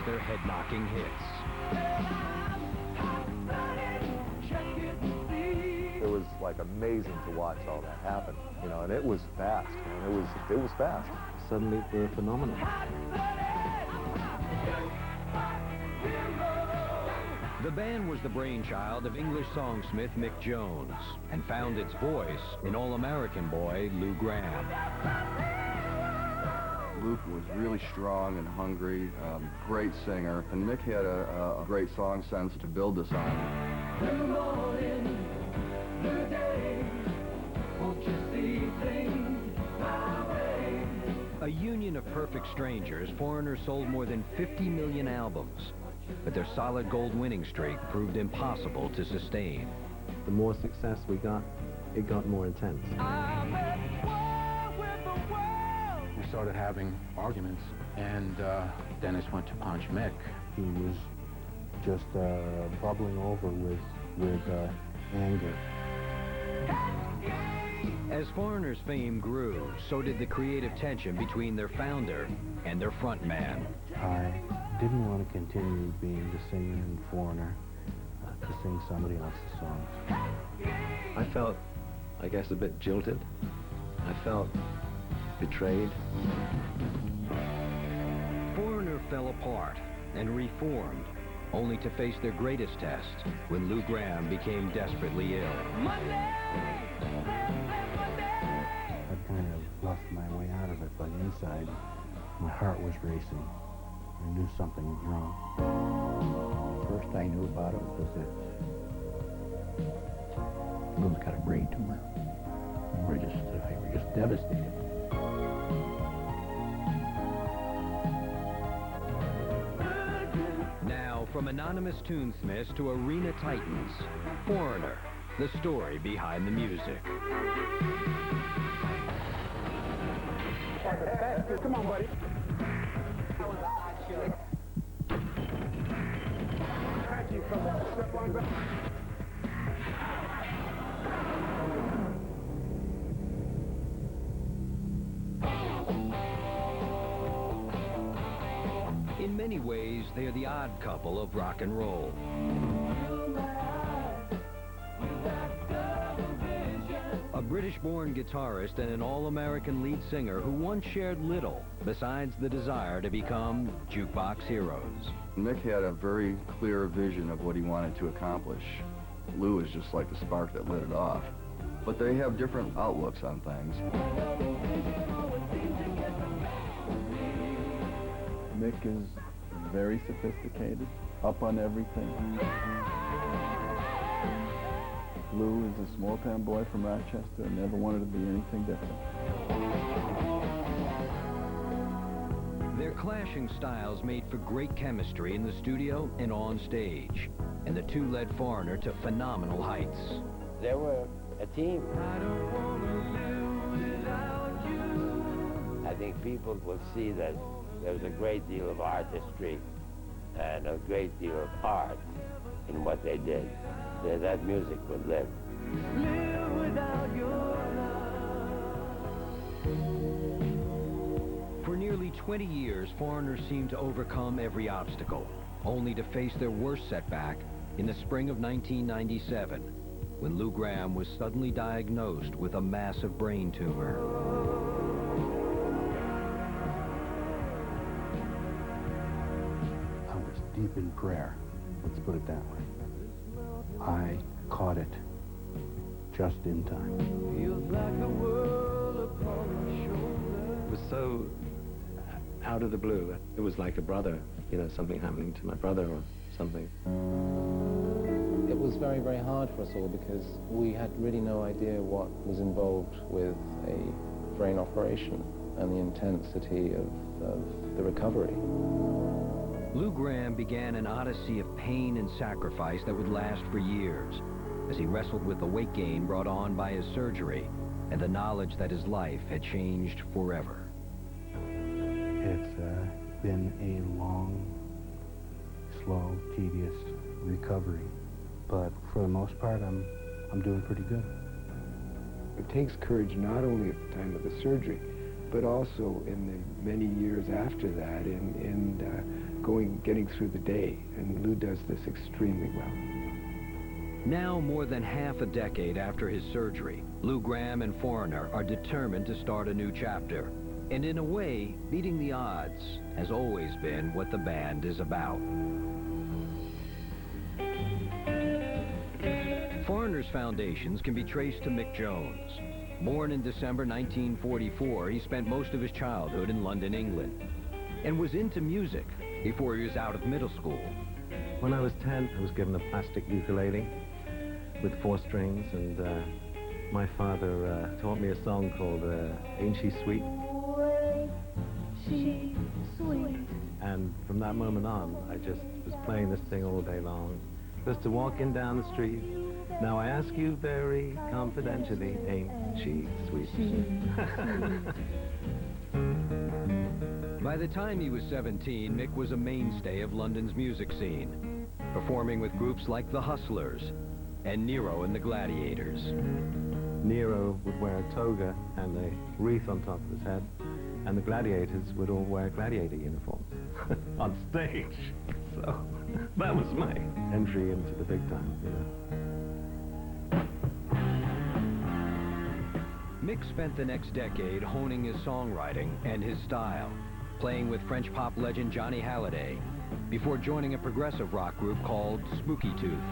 their head-knocking hits. It was like amazing to watch all that happen, you know, and it was fast, man. It was fast. Suddenly we're phenomenal. The band was the brainchild of English songsmith Mick Jones and found its voice in All-American boy Lou Gramm. Luke was really strong and hungry, great singer, and Mick had a great song sense to build this on. New morning, new day, won't you see things my way? A union of perfect strangers, Foreigner sold more than 50 million albums, but their solid gold winning streak proved impossible to sustain. The more success we got, it got more intense. We started having arguments, and Dennis went to punch Mick. He was just bubbling over with anger. As Foreigner's fame grew, so did the creative tension between their founder and their frontman. I didn't want to continue being the singer in Foreigner, to sing somebody else's songs. I felt, I guess, a bit jilted. I felt betrayed. Foreigner fell apart and reformed, only to face their greatest test when Lou Gramm became desperately ill. I kind of bluffed my way out of it, but inside, my heart was racing. I knew something was wrong. First I knew about it was that Lou's got a brain tumor. We were just devastated. Now, from anonymous tunesmiths to arena titans, Foreigner, the story behind the music. Come on, buddy. In many ways, they are the odd couple of rock and roll. A British-born guitarist and an all-American lead singer who once shared little besides the desire to become jukebox heroes. Mick had a very clear vision of what he wanted to accomplish. Lou is just like the spark that lit it off. But they have different outlooks on things. Mick is very sophisticated, up on everything. Lou is a small-town boy from Rochester and never wanted to be anything different. Their clashing styles made for great chemistry in the studio and on stage, and the two led Foreigner to phenomenal heights. They were a team. I don't want to live without you. I think people will see that there was a great deal of artistry and a great deal of art in what they did. That music would live. Live without your love. For nearly 20 years, Foreigner seemed to overcome every obstacle, only to face their worst setback in the spring of 1997, when Lou Gramm was suddenly diagnosed with a massive brain tumor. I was deep in prayer, let's put it that way. I caught it just in time. Feels like the world upon my shoulder. It was so out of the blue. It was like a brother, you know, something happening to my brother or something. It was very, very hard for us all because we had really no idea what was involved with a brain operation and the intensity of the recovery. Lou Gramm began an odyssey of pain and sacrifice that would last for years, as he wrestled with the weight gain brought on by his surgery and the knowledge that his life had changed forever. It's been a long, slow, tedious recovery, but for the most part, I'm doing pretty good. It takes courage not only at the time of the surgery, but also in the many years after that, in getting through the day, and Lou does this extremely well. Now, more than half a decade after his surgery, Lou Gramm and Foreigner are determined to start a new chapter. And in a way, beating the odds has always been what the band is about. Foreigner's foundations can be traced to Mick Jones. Born in December 1944, he spent most of his childhood in London, England, and was into music before he was out of middle school. When I was 10, I was given a plastic ukulele with 4 strings, and my father taught me a song called Ain't She Sweet? She sweet. And from that moment on, I just was playing this thing all day long. Just to walking down the street. Now I ask you very confidentially, ain't she sweet? By the time he was 17, Mick was a mainstay of London's music scene, performing with groups like the Hustlers and Nero and the Gladiators. Nero would wear a toga and a wreath on top of his head, and the Gladiators would all wear gladiator uniforms on stage. So that was my entry into the big time, you know. Mick spent the next decade honing his songwriting and his style, playing with French pop legend Johnny Hallyday, before joining a progressive rock group called Spooky Tooth.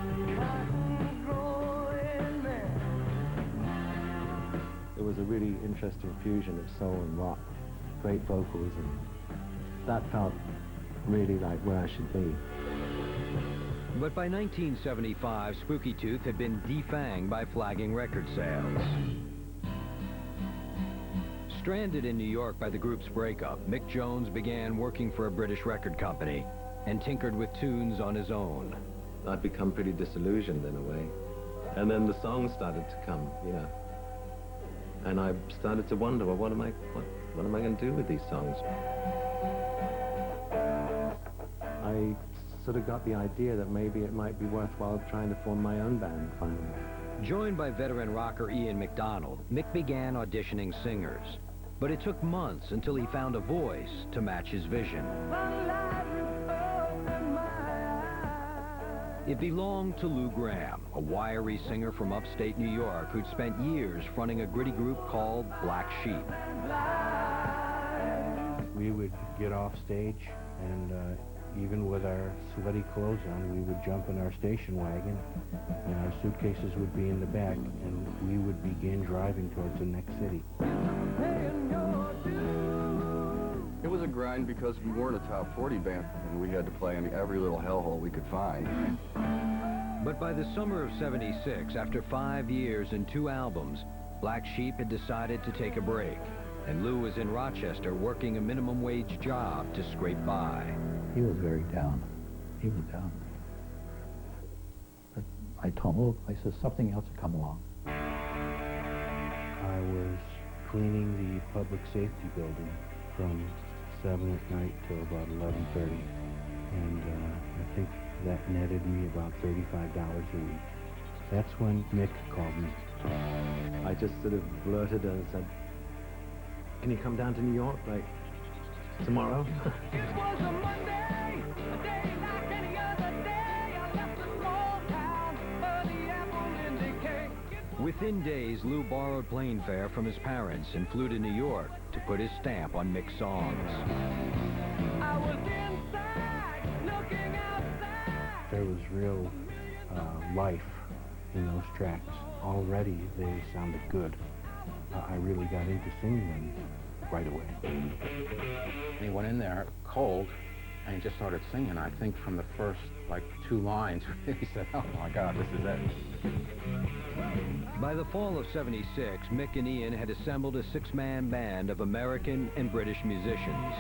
It was a really interesting fusion of soul and rock, great vocals, and that felt really like where I should be. But by 1975, Spooky Tooth had been defanged by flagging record sales. Stranded in New York by the group's breakup, Mick Jones began working for a British record company and tinkered with tunes on his own. I'd become pretty disillusioned in a way. And then the songs started to come, you know. And I started to wonder, well, what am I going to do with these songs? I sort of got the idea that maybe it might be worthwhile trying to form my own band finally. Joined by veteran rocker Ian MacDonald, Mick began auditioning singers. But it took months until he found a voice to match his vision. It belonged to Lou Gramm, a wiry singer from upstate New York who'd spent years fronting a gritty group called Black Sheep. We would get off stage, and even with our sweaty clothes on, we would jump in our station wagon, and our suitcases would be in the back, and we would begin driving towards the next city. It was a grind because we weren't a top 40 band, and we had to play in every little hellhole we could find. But by the summer of '76, after 5 years and 2 albums, Black Sheep had decided to take a break, and Lou was in Rochester working a minimum wage job to scrape by. He was very down. He was down. But I told him, look, I said, something else will come along. I was cleaning the public safety building from 7 at night till about 11:30. And I think that netted me about $35 a week. That's when Mick called me. I just sort of blurted and said, can you come down to New York, like, tomorrow? It was a Monday, a day like any other day. I left a small town, the apple in decay. Within days, Lou borrowed plane fare from his parents and flew to New York to put his stamp on Mick's songs. I was inside, looking outside. There was real life in those tracks. Already they sounded good. I really got into singing them right away. He went in there cold, and he just started singing. I think from the first, 2 lines, he said, oh my God, this is it. By the fall of '76, Mick and Ian had assembled a 6-man band of American and British musicians.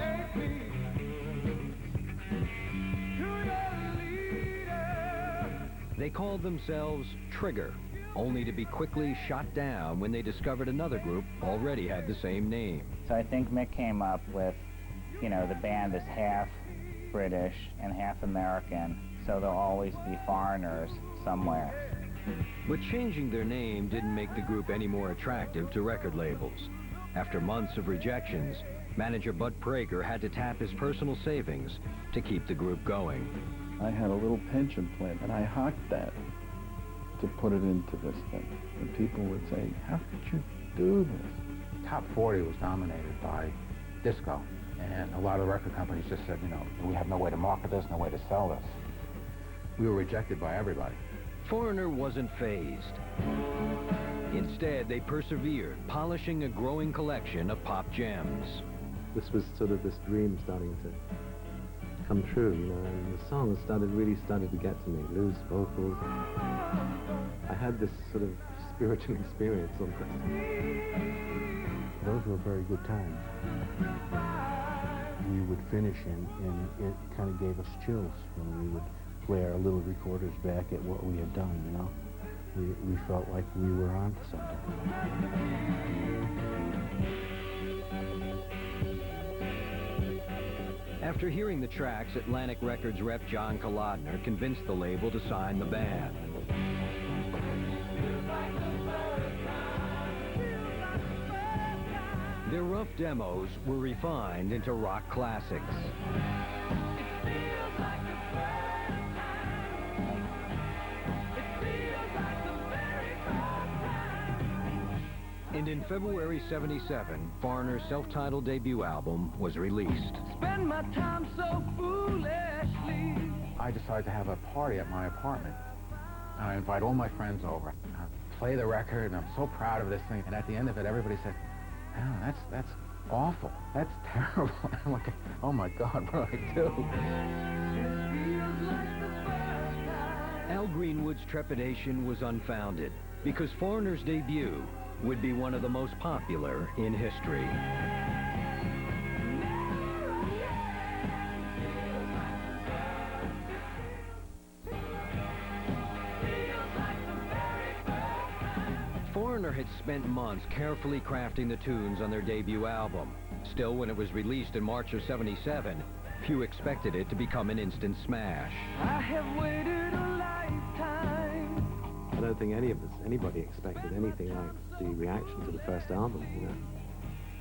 They called themselves Trigger, only to be quickly shot down when they discovered another group already had the same name. So I think Mick came up with, the band is half British and half American, so there'll always be foreigners somewhere. But changing their name didn't make the group any more attractive to record labels. After months of rejections, Manager Bud Prager had to tap his personal savings to keep the group going. I had a little pension plan, and I hocked that to put it into this thing. And people would say, how could you do this? Top 40 was dominated by disco, and a lot of the record companies just said, you know, we have no way to market this, no way to sell this. We were rejected by everybody. Foreigner wasn't phased. Instead, they persevered, polishing a growing collection of pop gems. This was sort of this dream starting to come true, you know, and the songs really started to get to me. Lou's vocals. I had this sort of spiritual experience sometimes. Those were very good times. We would finish and it kind of gave us chills when we would play our little recorders back at what we had done, you know. We felt like we were on to something. After hearing the tracks, Atlantic Records rep John Kolodner convinced the label to sign the band. Their rough demos were refined into rock classics. And in February '77, Foreigner's self-titled debut album was released. Spend my time so foolishly. I decided to have a party at my apartment. I invite all my friends over. I play the record, and I'm so proud of this thing. And at the end of it, everybody said, oh, that's awful. That's terrible. I'm like, oh my God, what do I do? Al Greenwood's trepidation was unfounded because Foreigner's debut would be one of the most popular in history. Foreigner had spent months carefully crafting the tunes on their debut album. Still, when it was released in March of '77, few expected it to become an instant smash. I have waited a lifetime. I don't think anybody expected anything like the reaction to the first album, you know.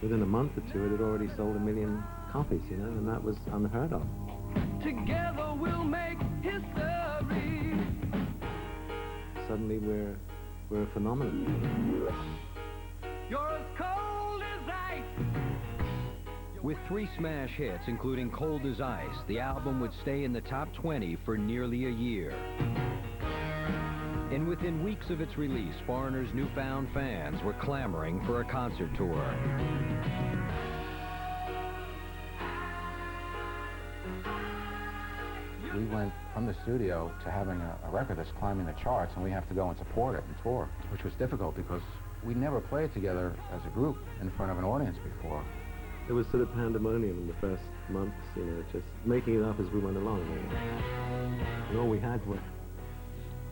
Within a month or two, it had already sold 1 million copies, you know, and that was unheard of. Together we'll make history. Suddenly we're a phenomenon. You're as cold as ice. With 3 smash hits, including Cold as Ice, the album would stay in the top 20 for nearly a year. And within weeks of its release, Foreigner's newfound fans were clamoring for a concert tour. We went from the studio to having a record that's climbing the charts, and we have to go and support it and tour, which was difficult because we never played together as a group in front of an audience before. It was sort of pandemonium in the first months, you know, just making it up as we went along. And all we had were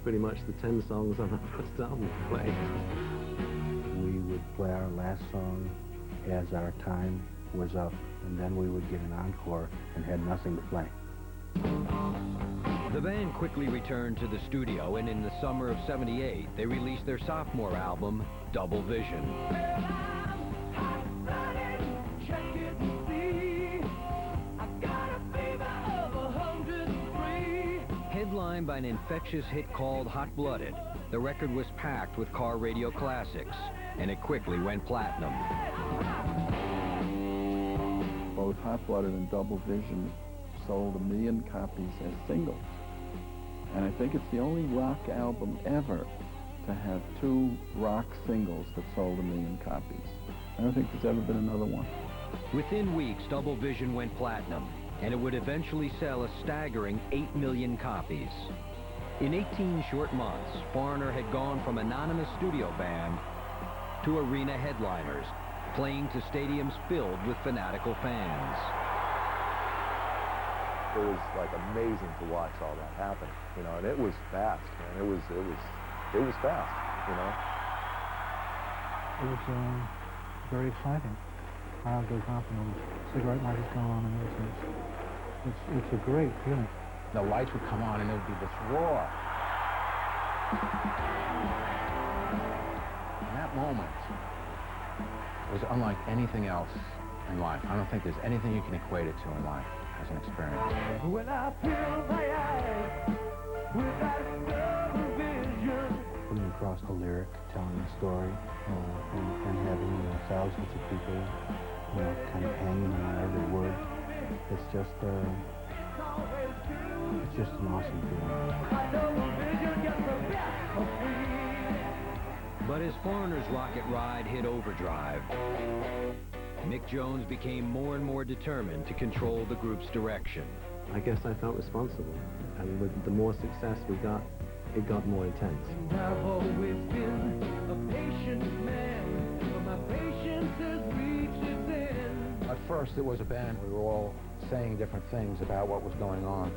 pretty much the 10 songs on our first album to play. We would play our last song as our time was up, and then we would get an encore and had nothing to play. The band quickly returned to the studio, and in the summer of '78, they released their sophomore album, Double Vision. Headlined by an infectious hit called Hot Blooded, the record was packed with car radio classics, and it quickly went platinum. Both Hot Blooded and Double Vision sold 1 million copies as singles. And I think it's the only rock album ever to have 2 rock singles that sold 1 million copies. I don't think there's ever been another one. Within weeks, Double Vision went platinum, and it would eventually sell a staggering 8 million copies. In 18 short months, Foreigner had gone from anonymous studio band to arena headliners, playing to stadiums filled with fanatical fans. It was like amazing to watch all that happen, you know, and it was fast, man. It was fast, you know. It was very exciting. Crowd goes up and the cigarette market is going on and everything. It's a great feeling. The lights would come on and there would be this roar. And that moment was unlike anything else in life. I don't think there's anything you can equate it to in life as an experience. When I feel my eyes with that double vision. Coming across a lyric, telling a story, and having thousands of people, kind of hanging on every word. It's just an awesome feeling. But as Foreigner's rocket ride hit overdrive, Mick Jones became more and more determined to control the group's direction. I guess I felt responsible, and with the more success we got, it got more intense. I've always been a patient man, but my patience has reached its end. At first, it was a band. We were all saying different things about what was going on.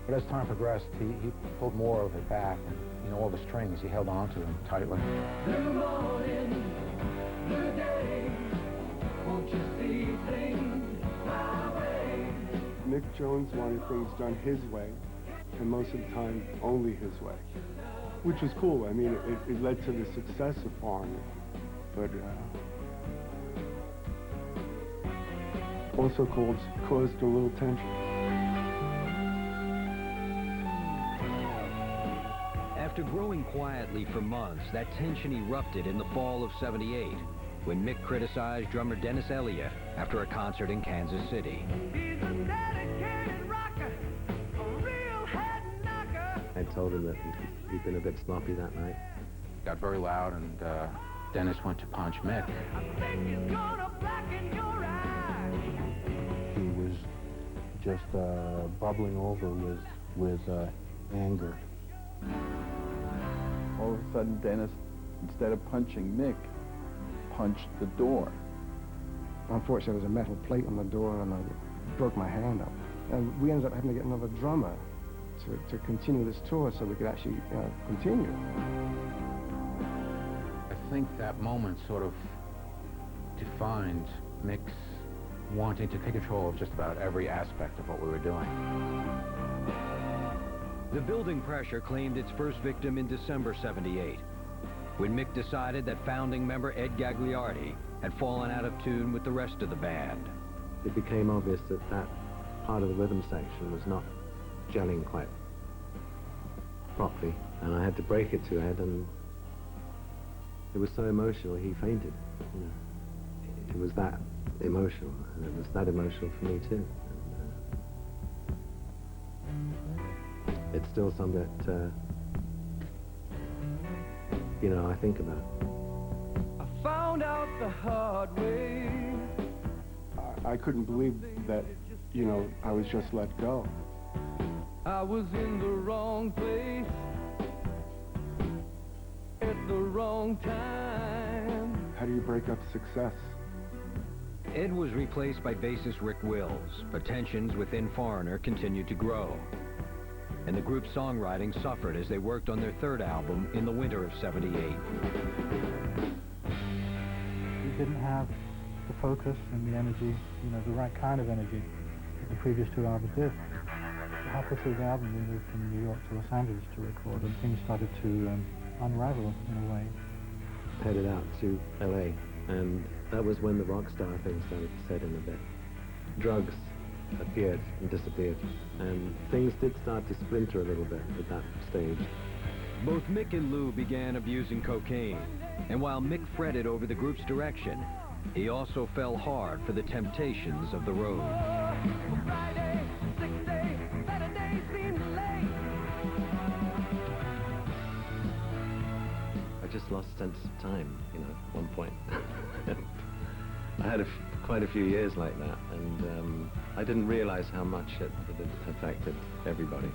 But as time progressed, he pulled more of it back. And, all the strings, he held on to them tightly. The morning, the day, won't you see things my way? Mick Jones wanted things done his way, and most of the time, only his way, which was cool. I mean, it led to the success of Foreigner, but also caused a little tension. After growing quietly for months, that tension erupted in the fall of '78, when Mick criticized drummer Dennis Elliott after a concert in Kansas City. He's a dedicated rocker, a real head knocker. I told him that he'd been a bit sloppy that night. It got very loud, and Dennis went to punch Mick. I think he's gonna blacken your eyes. He was just bubbling over with anger. All of a sudden, Dennis, instead of punching Mick, punched the door. Unfortunately, there was a metal plate on the door, and I broke my hand up. And we ended up having to get another drummer to continue this tour so we could actually continue. I think that moment sort of defined Mick's wanting to take control of just about every aspect of what we were doing. The building pressure claimed its first victim in December '78, when Mick decided that founding member Ed Gagliardi had fallen out of tune with the rest of the band. It became obvious that that part of the rhythm section was not gelling quite properly, and I had to break it to Ed, and it was so emotional he fainted. It was that emotional, and it was that emotional for me too. It's still something that, I think about. I found out the hard way. I couldn't believe that, I was just let go. I was in the wrong place at the wrong time. How do you break up success? Ed was replaced by bassist Rick Wills, but tensions within Foreigner continued to grow. And the group's songwriting suffered as they worked on their third album in the winter of '78. We didn't have the focus and the energy, the right kind of energy that the previous two albums did. Halfway through the album, we moved from New York to Los Angeles to record, and things started to unravel in a way. Headed out to LA, and that was when the rock star thing started to set in a bit. Drugs appeared and disappeared, and things did start to splinter a little bit at that stage. Both Mick and Lou began abusing cocaine, and while Mick fretted over the group's direction, he also fell hard for the temptations of the road. Friday, 6 days, Saturday seemed late. I just lost sense of time, at one point. I had quite a few years like that, and I didn't realize how much it had affected everybody,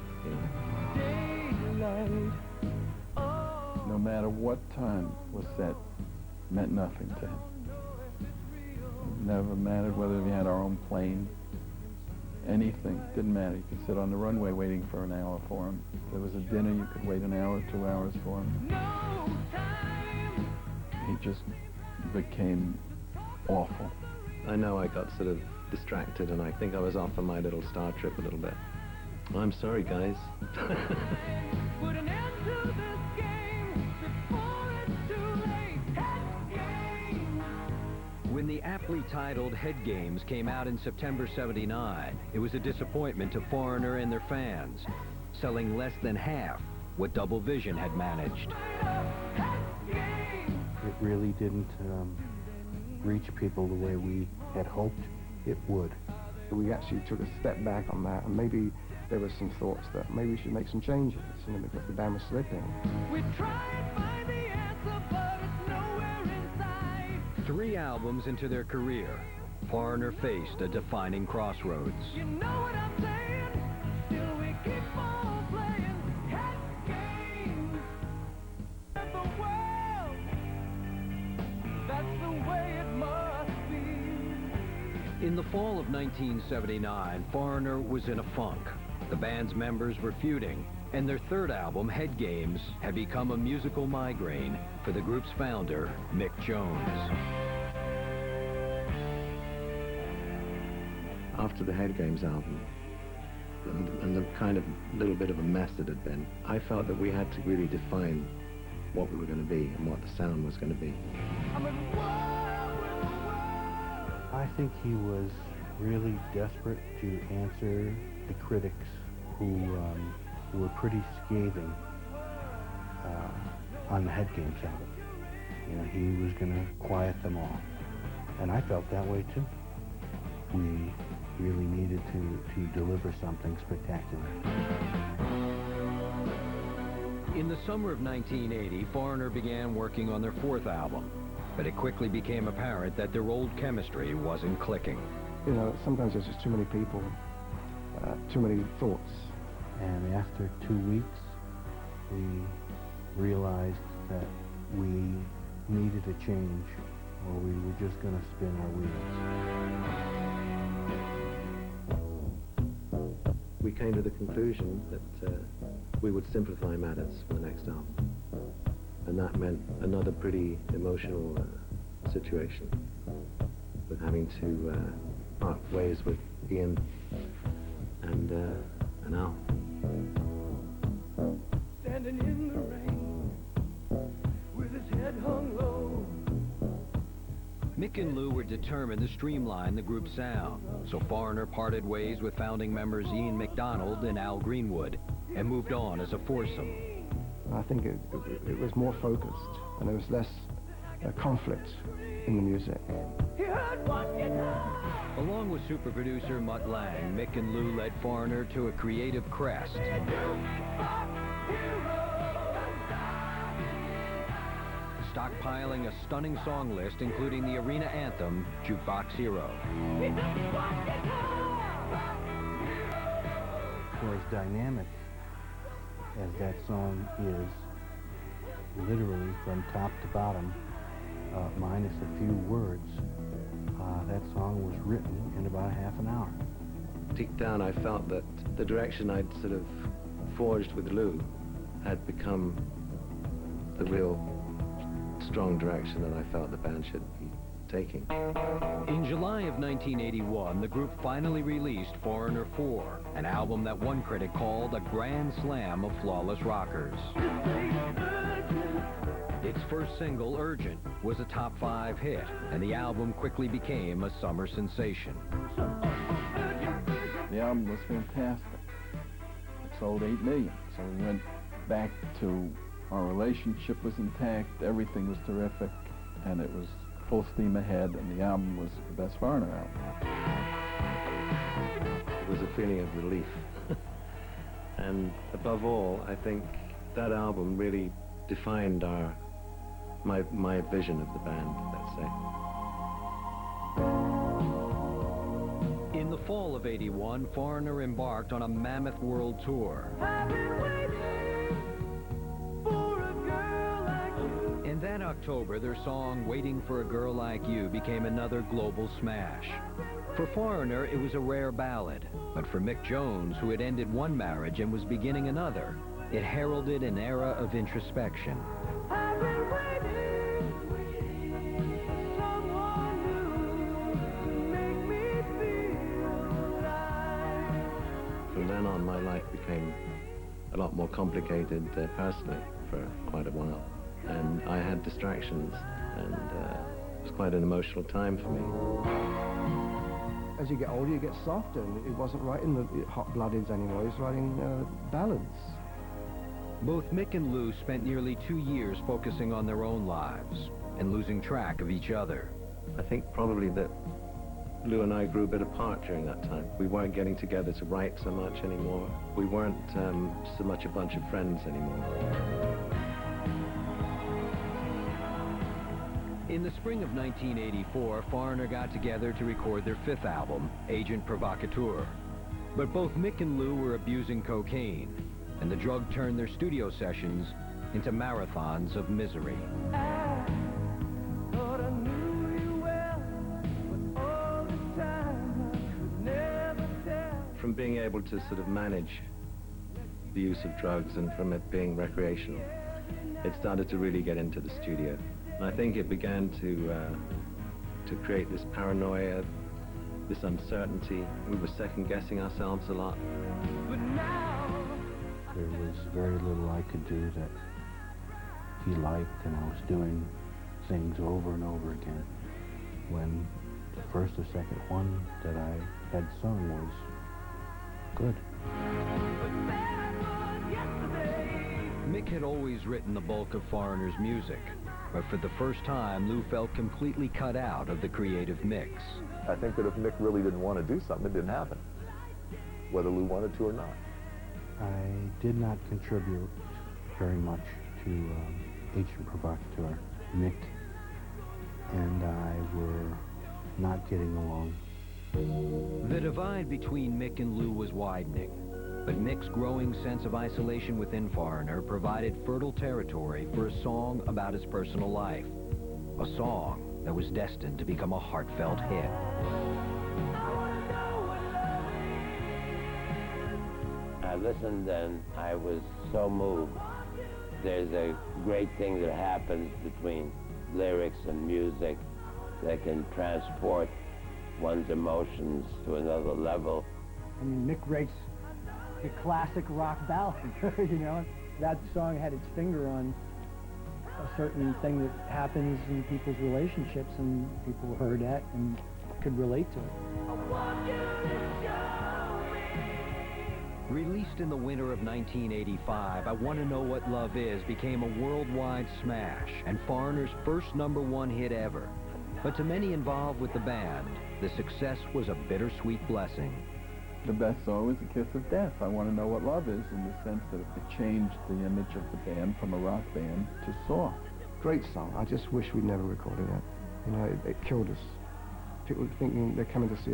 Daylight. No matter what time was set, meant nothing to him. It never mattered whether we had our own plane, anything, didn't matter. You could sit on the runway waiting for an hour for him. If there was a dinner, you could wait an hour, 2 hours for him. No time. He just became awful. I know I got sort of distracted, and I think I was off on my little star trip a little bit. I'm sorry, guys. Put an end to this game before it's too late. When When the aptly titled Head Games came out in September '79, it was a disappointment to Foreigner and their fans, selling less than half what Double Vision had managed. It really didn't reach people the way we had hoped it would. We actually took a step back on that, and maybe there were some thoughts that maybe we should make some changes, you know, because the band was slipping. We try and find the answer, but it's nowhere inside. 3 albums into their career, Foreigner faced a defining crossroads. You know what I'm saying? Still we keep on playing head games. That's the world. That's the way it must be. In the fall of 1979, Foreigner was in a funk. The band's members were feuding, and their 3rd album, Head Games, had become a musical migraine for the group's founder, Mick Jones. After the Head Games album, and the kind of little bit of a mess it had been, I felt that we had to really define what we were going to be and what the sound was going to be. I think he was really desperate to answer the critics who were pretty scathing on the Head Games album. You know, he was going to quiet them all. And I felt that way too. We really needed to deliver something spectacular. In the summer of 1980, Foreigner began working on their 4th album, but it quickly became apparent that their old chemistry wasn't clicking. You know, sometimes there's just too many people, too many thoughts. And after 2 weeks, we realized that we needed a change, or we were just going to spin our wheels. We came to the conclusion that we would simplify matters for the next album. And that meant another pretty emotional situation, with having to part ways with Ian and Al. Standing in the rain with his head hung low. Mick and Lou were determined to streamline the group's sound, so Foreigner parted ways with founding members Ian MacDonald and Al Greenwood and moved on as a foursome. I think it was more focused, and there was less conflict in the music. Along with super producer Mutt Lang, Mick and Lou led Foreigner to a creative crest. Stockpiling a stunning song list, including the arena anthem, Jukebox Hero. For as dynamic as that song is, literally from top to bottom, minus a few words, that song was written in about half an hour. Deep down, I felt that the direction I'd sort of forged with Lou had become the real strong direction that I felt the band should be taking. In July of 1981, the group finally released Foreigner 4, an album that one critic called a grand slam of flawless rockers. Its first single, Urgent, was a top 5 hit, and the album quickly became a summer sensation. The album was fantastic. It sold 8 million, so we went back to our relationship was intact, everything was terrific, and it was full steam ahead, and the album was the best Foreigner album. It was a feeling of relief. And above all, I think that album really defined my vision of the band, let's say. In the fall of '81, Foreigner embarked on a mammoth world tour. In that October, their song, Waiting for a Girl Like You, became another global smash. For Foreigner, it was a rare ballad, but for Mick Jones, who had ended one marriage and was beginning another, it heralded an era of introspection. From then on, my life became a lot more complicated personally for quite a while. And I had distractions and was quite an emotional time for me. As you get older, you get softer, and it wasn't writing the hot-bloodeds anymore. He was writing ballads. Both Mick and Lou spent nearly 2 years focusing on their own lives and losing track of each other. I think probably that Lou and I grew a bit apart during that time. We weren't getting together to write so much anymore. We weren't so much a bunch of friends anymore. In the spring of 1984, Foreigner got together to record their 5th album, Agent Provocateur. But both Mick and Lou were abusing cocaine, and the drug turned their studio sessions into marathons of misery. From being able to sort of manage the use of drugs and from it being recreational, it started to really get into the studio. And I think it began to create this paranoia, this uncertainty. We were second-guessing ourselves a lot. There was very little I could do that he liked, and I was doing things over and over again, when the first or second one that I had sung was good. Mick had always written the bulk of Foreigner's music, but for the first time, Lou felt completely cut out of the creative mix. I think that if Mick really didn't want to do something, it didn't happen, whether Lou wanted to or not. I did not contribute very much to Agent Provocateur. Mick and I were not getting along. The divide between Mick and Lou was widening, but Mick's growing sense of isolation within Foreigner provided fertile territory for a song about his personal life, a song that was destined to become a heartfelt hit. I listened and I was so moved. There's a great thing that happens between lyrics and music that can transport one's emotions to another level. I mean, Mick writes a classic rock ballad, you know? That song had its finger on a certain thing that happens in people's relationships, and people heard that and could relate to it. Released in the winter of 1985, I Want to Know What Love Is became a worldwide smash and Foreigner's first #1 hit ever. But to many involved with the band, the success was a bittersweet blessing. The best song was A Kiss of Death. I Want to Know What Love Is, in the sense that it changed the image of the band from a rock band to soft. Great song. I just wish we'd never recorded it. You know, it killed us. People thinking they're coming to see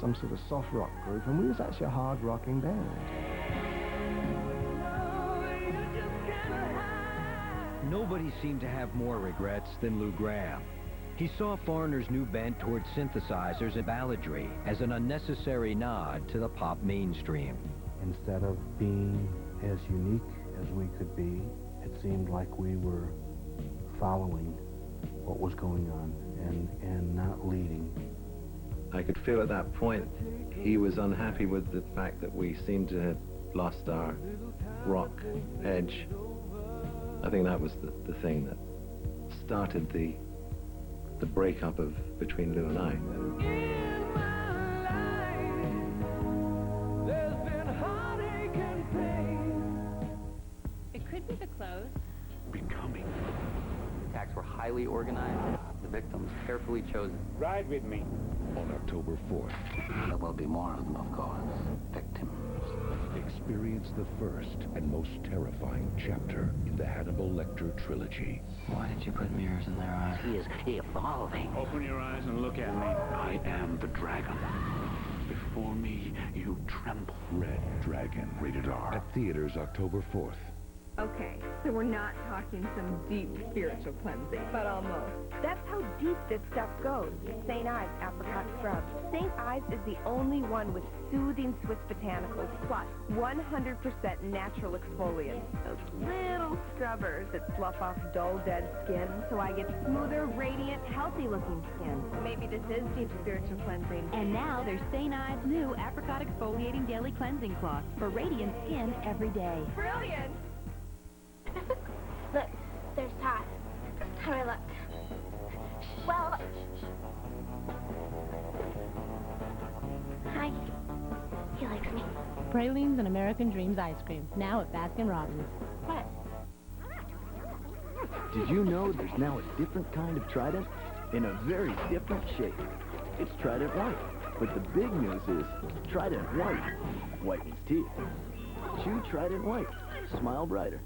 some sort of soft rock group, and we was actually a hard rocking band. Nobody seemed to have more regrets than Lou Gramm. He saw Foreigner's new bent towards synthesizers and balladry as an unnecessary nod to the pop mainstream. Instead of being as unique as we could be, it seemed like we were following what was going on and not leading. I could feel at that point he was unhappy with the fact that we seemed to have lost our rock edge. I think that was the thing that started the breakup between Lou and I. It could be the clothes. Becoming. The attacks were highly organized. The victims carefully chosen. Ride with me. On October 4th. There will be more of them, of course. Victims. Experience the first and most terrifying chapter in the Hannibal Lecter trilogy. Why did you put mirrors in their eyes? He is evolving. Open your eyes and look at me. I am the dragon. Before me, you tremble. Red Dragon, rated R. At theaters October 4th. Okay, so we're not talking some deep spiritual cleansing, but almost. That's how deep this stuff goes. St. Ives apricot scrub. St. Ives is the only one with soothing Swiss botanicals, plus 100% natural exfoliants. Those little scrubbers that slough off dull, dead skin, so I get smoother, radiant, healthy-looking skin. Maybe this is deep spiritual cleansing. And now there's St. Ives' new apricot exfoliating daily cleansing cloth for radiant skin every day. Brilliant! Look, there's Todd. How do I look? Well... Hi. He likes me. Pralines and American Dreams ice cream, now at Baskin-Robbins. What? Did you know there's now a different kind of Trident? In a very different shape. It's Trident White. But the big news is Trident White whitens teeth. Chew Trident White. Smile brighter.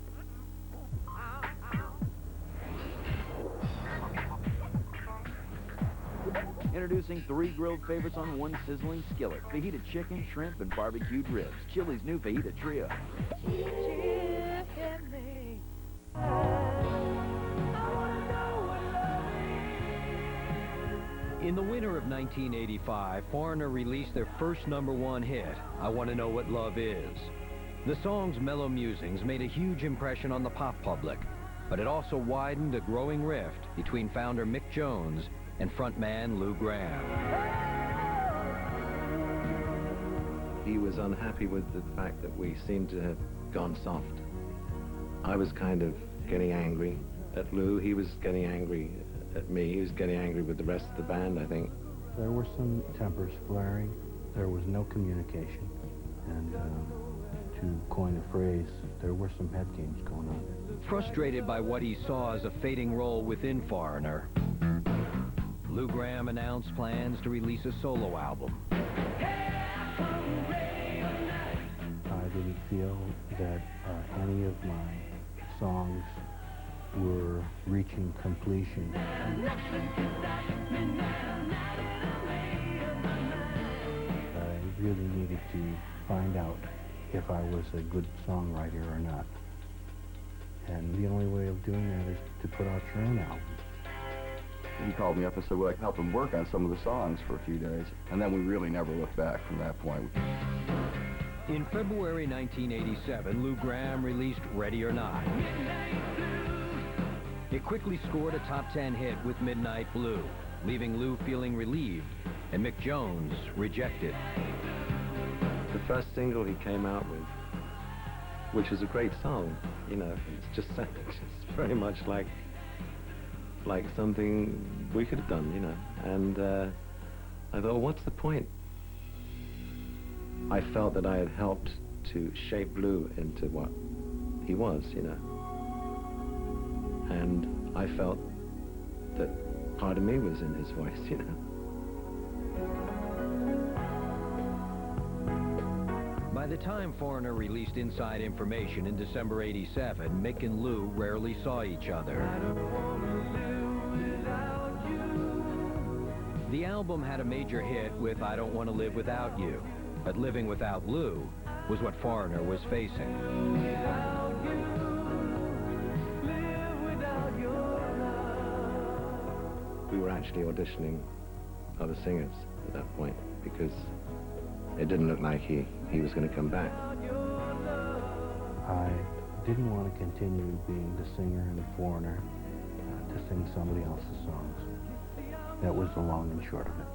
Introducing 3 grilled favorites on 1 sizzling skillet. Fajita chicken, shrimp, and barbecued ribs. Chili's new Fajita Trio. In the winter of 1985, Foreigner released their first #1 hit, I Want to Know What Love Is. The song's mellow musings made a huge impression on the pop public, but it also widened a growing rift between founder Mick Jones and frontman Lou Gramm. He was unhappy with the fact that we seemed to have gone soft. I was kind of getting angry at Lou. He was getting angry at me. He was getting angry with the rest of the band, I think. There were some tempers flaring. There was no communication. And to coin a phrase, there were some head games going on. Frustrated by what he saw as a fading role within Foreigner, Lou Gramm announced plans to release a solo album. I didn't feel that any of my songs were reaching completion. I really needed to find out if I was a good songwriter or not. And the only way of doing that is to put out your own album. He called me up and said, well, I could help him work on some of the songs for a few days. And then we really never looked back from that point. In February 1987, Lou Gramm released Ready or Not. It quickly scored a top 10 hit with Midnight Blue, leaving Lou feeling relieved and Mick Jones rejected. The first single he came out with, which was a great song, you know, it's just very much like something we could have done, you know. And I thought, what's the point? I felt that I had helped to shape Lou into what he was, you know. And I felt that part of me was in his voice, you know. By the time Foreigner released Inside Information in December '87, Mick and Lou rarely saw each other. The album had a major hit with I Don't Want to Live Without You, but living without Lou was what Foreigner was facing. We were actually auditioning other singers at that point because it didn't look like he was going to come back. I didn't want to continue being the singer and the Foreigner to sing somebody else's songs. That was the long and short of it.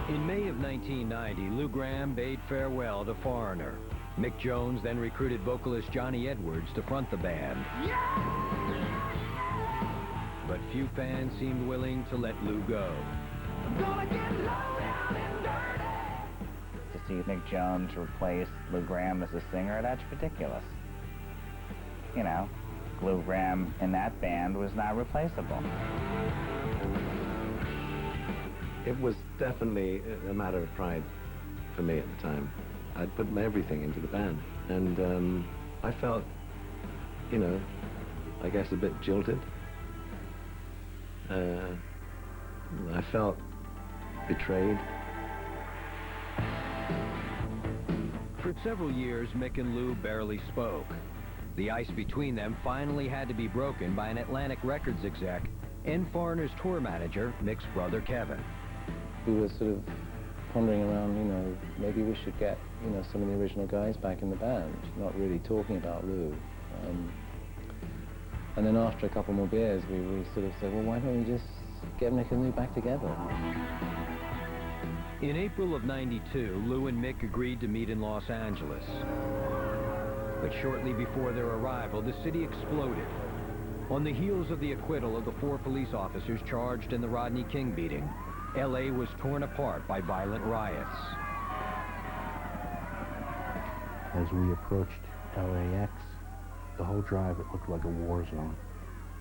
In May of 1990, Lou Gramm bade farewell to Foreigner. Mick Jones then recruited vocalist Johnny Edwards to front the band. But few fans seemed willing to let Lou go. To see Mick Jones replace Lou Gramm as a singer, that's ridiculous. You know, Lou Gramm in that band was not replaceable. It was definitely a matter of pride for me at the time. I'd put everything into the band. And I felt, you know, I guess a bit jilted. I felt betrayed. For several years, Mick and Lou barely spoke. The ice between them finally had to be broken by an Atlantic Records exec and Foreigner's tour manager, Mick's brother Kevin. We were sort of pondering around, you know, maybe we should get, you know, some of the original guys back in the band, not really talking about Lou. And then after a couple more beers, we sort of said, well, why don't we just get Mick and Lou back together? In April of '92, Lou and Mick agreed to meet in Los Angeles. But shortly before their arrival, the city exploded. On the heels of the acquittal of the 4 police officers charged in the Rodney King beating, L.A. was torn apart by violent riots. As we approached LAX, the whole drive, it looked like a war zone.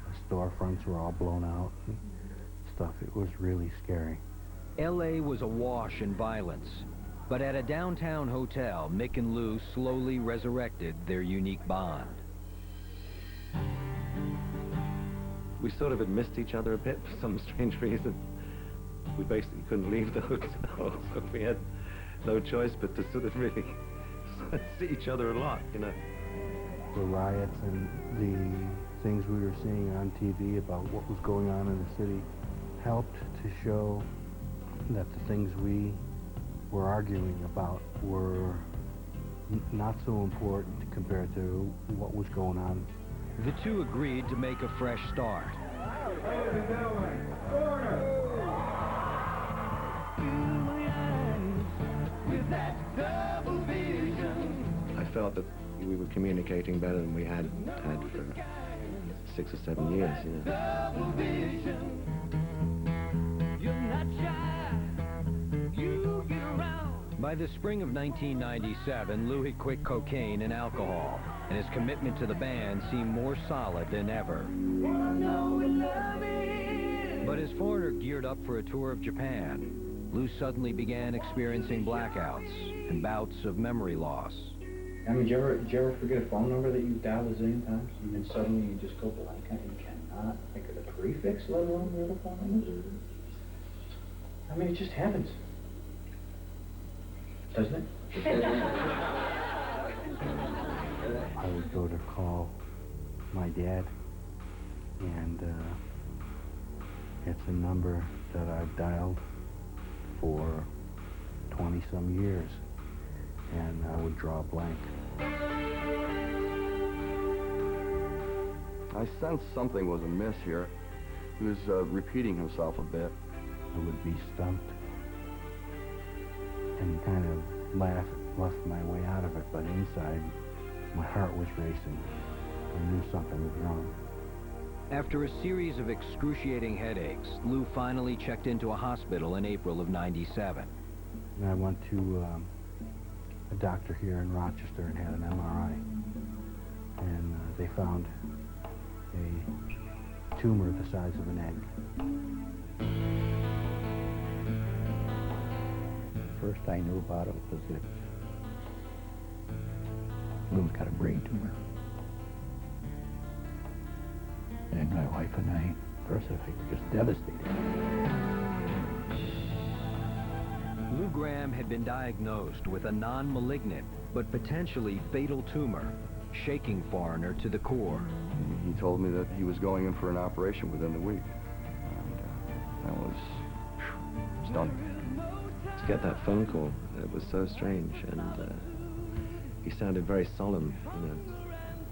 The storefronts were all blown out and stuff. It was really scary. L.A. was awash in violence, but at a downtown hotel, Mick and Lou slowly resurrected their unique bond. We sort of had missed each other a bit for some strange reason. We basically couldn't leave the hotel, so we had no choice but to sort of really see each other a lot, you know. The riots and the things we were seeing on TV about what was going on in the city helped to show that the things we were arguing about were not so important compared to what was going on. The two agreed to make a fresh start. I felt that we were communicating better than we had for 6 or 7 years, you know. By the spring of 1997, Lou had quit cocaine and alcohol, and his commitment to the band seemed more solid than ever. But as Foreigner geared up for a tour of Japan, Lou suddenly began experiencing blackouts and bouts of memory loss. I mean, did you ever forget a phone number that you dialed a zillion times, and then suddenly you just go blank and you cannot think of the prefix, let alone the other phone numbers? I mean, it just happens. Doesn't it? I would go to call my dad, and it's a number that I've dialed for 20-some years, and I would draw a blank. I sensed something was amiss here. He was repeating himself a bit. I would be stumped and kind of laughed my way out of it, but inside, my heart was racing. I knew something was wrong. After a series of excruciating headaches, Lou finally checked into a hospital in April of '97. And I went to a doctor here in Rochester and had an MRI. And they found a tumor the size of an egg. First I knew about it was that Lou's got a brain tumor. And my wife and I, first I think, were just devastated. Lou Gramm had been diagnosed with a non-malignant but potentially fatal tumor, shaking Foreigner to the core. He told me that he was going in for an operation within the week. And that was stunning. To get that phone call, it was so strange, and he sounded very solemn, you know.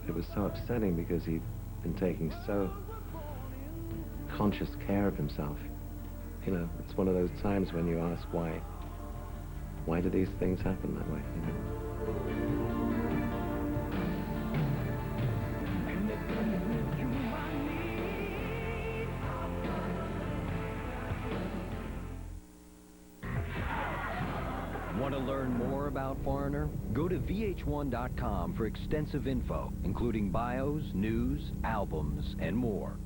It was so upsetting because he'd been taking so conscious care of himself. You know, it's one of those times when you ask why do these things happen that way, you know? Want to learn more about Foreigner? Go to VH1.com for extensive info, including bios, news, albums, and more.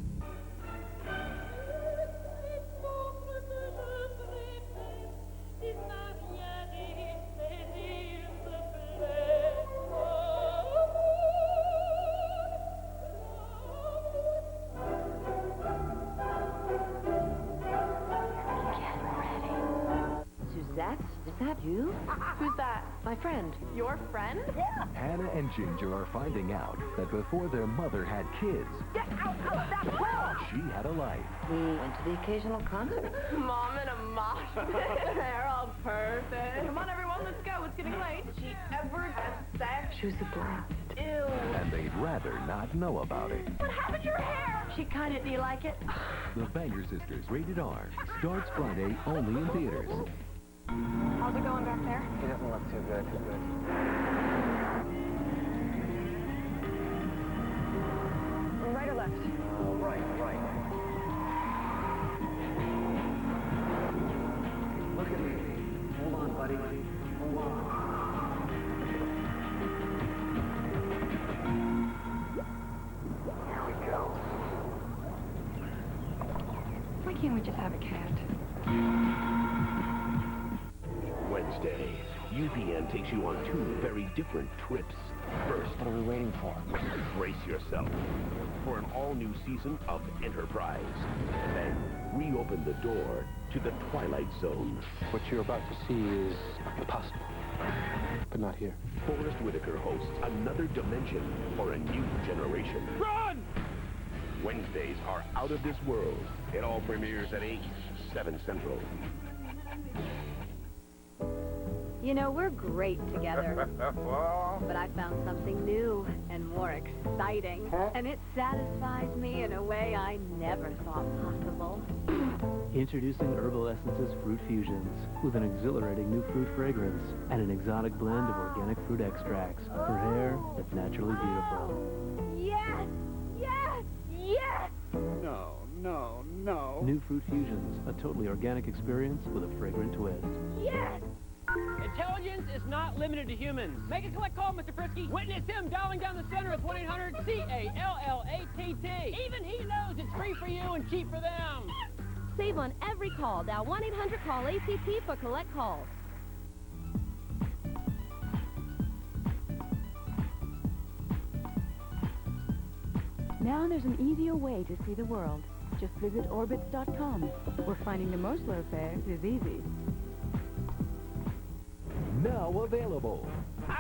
Is that you? Who's that? My friend. Your friend? Yeah. Hannah and Ginger are finding out that before their mother had kids, Get out of that well! she had a life. We went to the occasional concert. Mom and a mosh pit. They're all perfect. Come on, everyone, let's go. It's getting late. Did she ever get sex? She was a blast. Ew. And they'd rather not know about it. What happened to your hair? She cut it. Do you like it? The Banger Sisters, rated R, starts Friday only in theaters. How's it going back there? He doesn't look too good. Right or left? can't we just have a cat? Wednesday, UPN takes you on 2 very different trips. First, What are we waiting for? brace yourself for an all-new season of Enterprise. Then, reopen the door to the Twilight Zone. What you're about to see is impossible, but not here. Forrest Whitaker hosts Another Dimension for a New Generation. Run! Wednesdays are out of this world. It all premieres at 8, 7 Central. You know, we're great together. But I found something new and more exciting. And it satisfies me in a way I never thought possible. Introducing Herbal Essences Fruit Fusions with an exhilarating new fruit fragrance and an exotic blend of organic fruit extracts for hair that's naturally beautiful. Yes! Yes! Yes! No, no, no. New Fruit Fusions, a totally organic experience with a fragrant twist. Yes! Intelligence is not limited to humans. Make a collect call, Mr. Frisky. Witness him dialing down the center of 1-800-CALLATT. Even he knows it's free for you and cheap for them. Save on every call. Dial 1-800-CALL-ATT for collect calls. Now there's an easier way to see the world. Just visit orbits.com, where finding the most low fares is easy. Now available.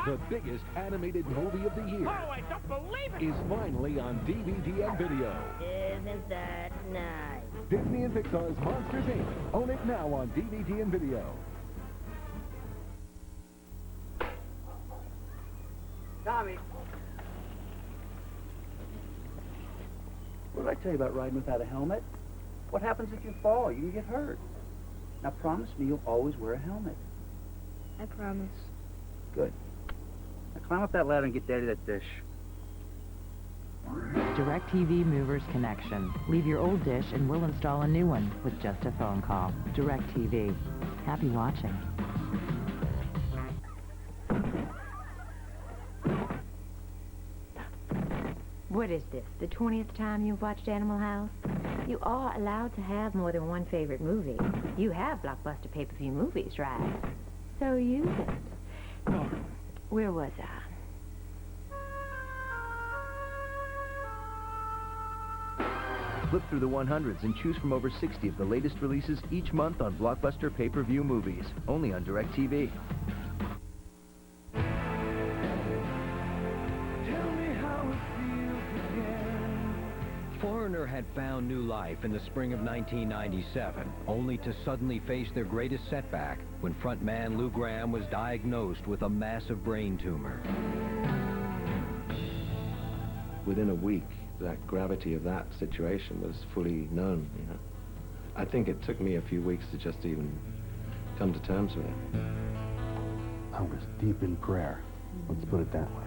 The biggest animated movie of the year Oh, I don't believe it! is finally on DVD and video. Isn't that nice? Disney and Pixar's Monsters, Inc. Own it now on DVD and video. Tommy. What did I tell you about riding without a helmet? What happens if you fall? You can get hurt. Now promise me you'll always wear a helmet. I promise. Good. Now climb up that ladder and get Daddy that dish. DirecTV Movers Connection. Leave your old dish and we'll install a new one with just a phone call. DirecTV. Happy watching. What is this, the 20th time you've watched Animal House? You are allowed to have more than one favorite movie. You have Blockbuster pay-per-view movies, right? So use it. Now, where was I? Flip through the 100s and choose from over 60 of the latest releases each month on Blockbuster pay-per-view movies, only on DirecTV. Foreigner had found new life in the spring of 1997, only to suddenly face their greatest setback when frontman Lou Gramm was diagnosed with a massive brain tumor. Within a week, that gravity of that situation was fully known, you know. I think it took me a few weeks to just even come to terms with it. I was deep in prayer. Let's put it that way.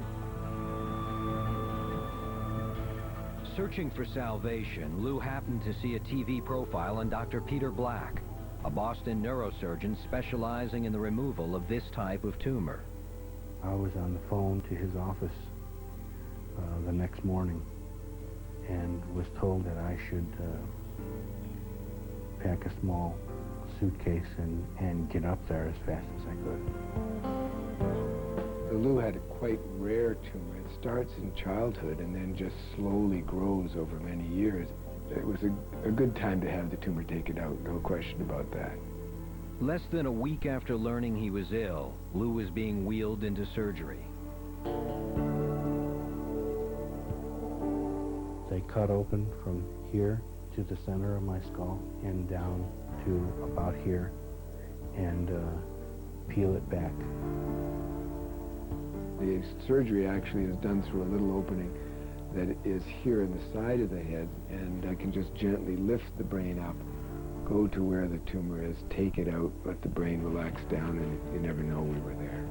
Searching for salvation, Lou happened to see a TV profile on Dr. Peter Black, a Boston neurosurgeon specializing in the removal of this type of tumor. I was on the phone to his office the next morning and was told that I should pack a small suitcase and get up there as fast as I could. Lou had a quite rare tumor. It starts in childhood and then just slowly grows over many years. It was a good time to have the tumor taken out, no question about that. Less than a week after learning he was ill, Lou was being wheeled into surgery. They cut open from here to the center of my skull and down to about here and peel it back. The surgery actually is done through a little opening that is here in the side of the head, and I can just gently lift the brain up, go to where the tumor is, take it out, let the brain relax down, and you never know we were there.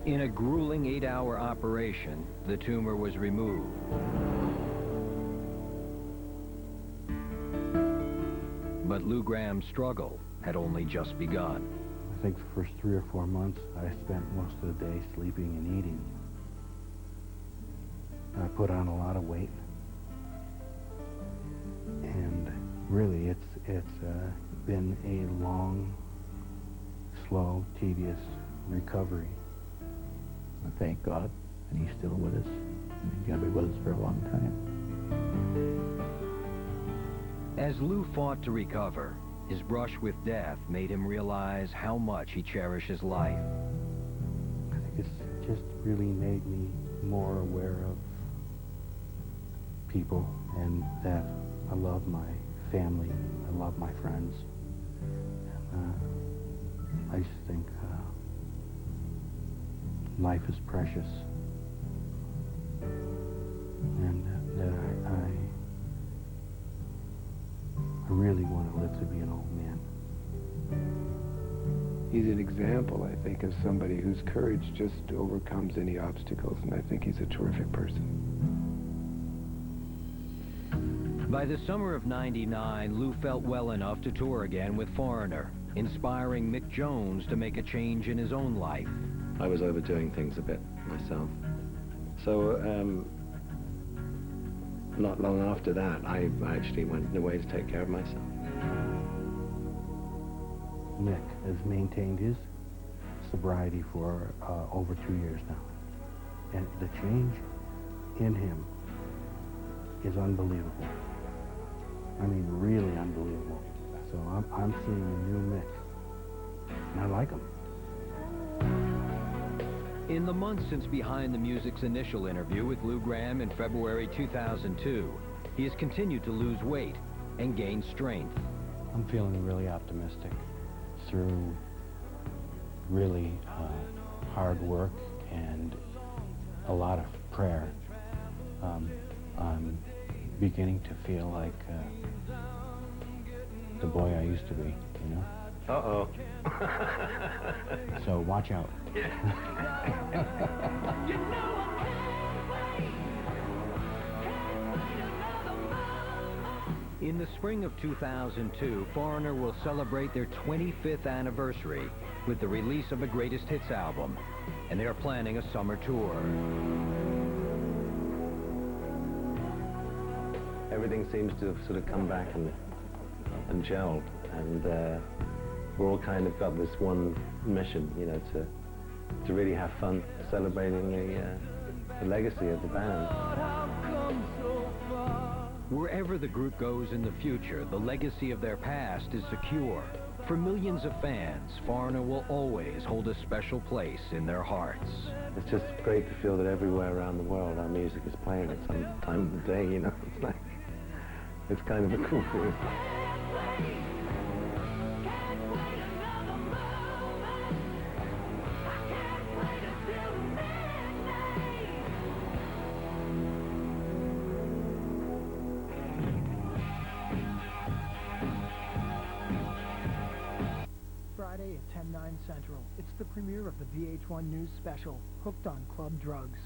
In a grueling 8-hour operation, the tumor was removed. But Lou Gramm's struggle had only just begun. I think the first 3 or 4 months, I spent most of the day sleeping and eating. I put on a lot of weight. And really, it's been a long, slow, tedious recovery. Thank God, and he's still with us. And he's going to be with us for a long time. As Lou fought to recover, his brush with death made him realize how much he cherishes life. I think it's just really made me more aware of people and that I love my family, I love my friends. I just think life is precious, and that I really want to live to be an old man. He's an example, I think, of somebody whose courage just overcomes any obstacles, and I think he's a terrific person. By the summer of '99, Lou felt well enough to tour again with Foreigner, inspiring Mick Jones to make a change in his own life. I was overdoing things a bit myself. So, not long after that, I actually went away to take care of myself. Mick has maintained his sobriety for over 2 years now. And the change in him is unbelievable. I mean, really unbelievable. So I'm seeing a new Mick, and I like him. In the months since Behind the Music's initial interview with Lou Gramm in February 2002, he has continued to lose weight and gain strength. I'm feeling really optimistic through really hard work and a lot of prayer. I'm beginning to feel like the boy I used to be, you know? Uh-oh. So watch out. In the spring of 2002, Foreigner will celebrate their 25th anniversary with the release of a greatest hits album, and they are planning a summer tour. Everything seems to have sort of come back and gelled, and we're all kind of got this one mission, you know, to really have fun celebrating the legacy of the band. Wherever the group goes in the future, the legacy of their past is secure. For millions of fans, Foreigner will always hold a special place in their hearts. It's just great to feel that everywhere around the world our music is playing at some time of the day, you know. It's like, it's kind of a cool thing. Friday at 10/9 Central. It's the premiere of the VH1 News special, Hooked on Club Drugs.